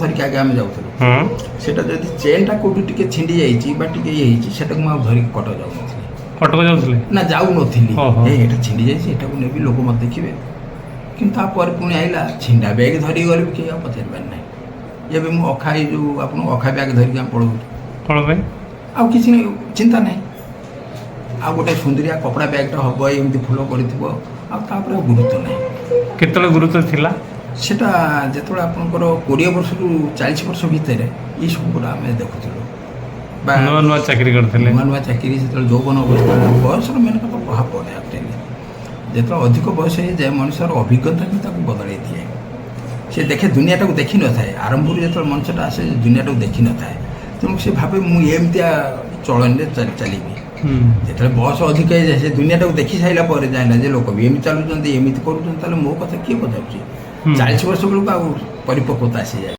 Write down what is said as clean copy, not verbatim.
ଧରିକି ଆগে ଆମେ ଯାଉଥିଲୁ ସେଟା ଯଦି ଚେନ୍ଟା କୋଉଠି ଟିକେ ଛିଣ୍ଡି ଯାଇଛି ବା ଟିକେ ଇଏ ହେଇଛି ସେଟାକୁ ମୁଁ ଆଉ ଧରିକି କଟକ ଯାଉନଥିଲି। କଟକ ଯାଉଥିଲେ ନା ଯାଉନଥିଲି, ଓହୋ। ଏଇଟା ଛିଣ୍ଡି ଯାଇଛି ଏଟାକୁ ନେବି ଲୋକ ମୋତେ ଦେଖିବେ। କିନ୍ତୁ ତାପରେ ପୁଣି ଆଇଲା ଛିଣ୍ଡା ବ୍ୟାଗ୍ ଧରିକି ଗଲେ ବି କେହି ଆଉ ପଚାରିବାର ନାହିଁ। ଏବେ ମୁଁ ଅଖା ଏଇ ଯେଉଁ ଆପଣଙ୍କୁ ଅଖା ବ୍ୟାଗ୍ ଧରିକି ଆମେ ପଳଉଛୁ, କ'ଣ ପାଇଁ? ଆଉ କିଛି ଚିନ୍ତା ନାହିଁ। ଆଉ ଗୋଟେ ସୁନ୍ଦରିଆ କପଡ଼ା ବ୍ୟାଗ୍ଟା ହେବ ଏମିତି ଫୁଲ କରିଥିବ, ଆଉ ତାପରେ ଆଉ ଗୁରୁତ୍ୱ ନାହିଁ। କେତେବେଳେ ଗୁରୁତ୍ୱ ଥିଲା? ସେଟା ଯେତେବେଳେ ଆପଣଙ୍କର 20 ବର୍ଷରୁ 40 ବର୍ଷ ଭିତରେ ଏଇସବୁ ଗୁଡ଼ା ଆମେ ଦେଖୁଥିଲୁ ବା ନୂଆ ନୂଆ ଚାକିରି କରିଥିଲେ। ନୂଆ ନୂଆ ଚାକିରି ସେତେବେଳେ ଯୌବନ ଅବସ୍ଥା ବୟସର ମେନ୍ କଥା ପ୍ରଭାବ ପଡ଼େ। ଆକ୍ଚୁଆଲି ଯେତେବେଳେ ଅଧିକ ବୟସ ହେଇଯାଏ ମଣିଷର ଅଭିଜ୍ଞତା ବି ତାକୁ ବଦଳାଇ ଦିଏ। ସେ ଦେଖେ ଦୁନିଆଟାକୁ ଦେଖିନଥାଏ, ଆରମ୍ଭରୁ ଯେତେବେଳେ ମଣିଷଟା ଆସେ ଦୁନିଆଟାକୁ ଦେଖିନଥାଏ, ତେଣୁ ସେ ଭାବେ ମୁଁ ଏମିତିଆ ଚଳଣିରେ ଚାଲିବି। ଯେତେବେଳେ ବୟସ ଅଧିକ ହେଇଯାଏ ସେ ଦୁନିଆଟାକୁ ଦେଖି ସାରିଲା ପରେ ଜାଣିଲା ଯେ ଲୋକ ବି ଏମିତି ଚାଲୁଛନ୍ତି ଏମିତି କରୁଛନ୍ତି, ତାହେଲେ ମୋ କଥା କିଏ ପଚାରୁଛି। 40 ବର୍ଷ ବେଳକୁ ଆଉ ପରିପକ୍ୱତା ଆସିଯାଏ।